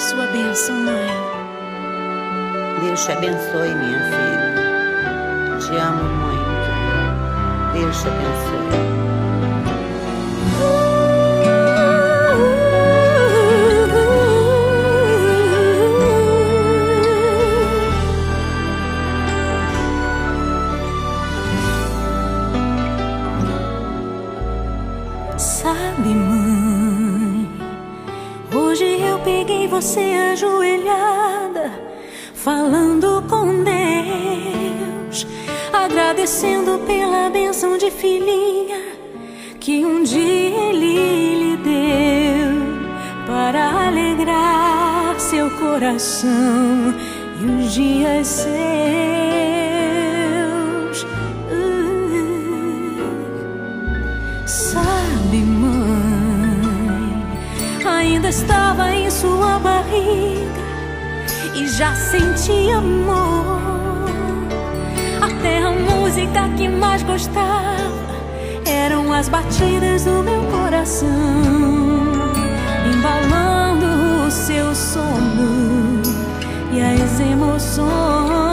sua bênção, mãe. Deus te abençoe, minha filha. Te amo muito. Deus te abençoe. Sabe, mãe, hoje eu peguei você ajoelhada, falando com Deus, agradecendo pela bênção de filhinha que um dia Ele lhe deu, para alegrar seu coração e os dias seus. Sabe, mãe, ainda estava em sua barriga e já sentia amor. Até a música que mais gostava eram as batidas do meu coração, embalando o seu sono e as emoções.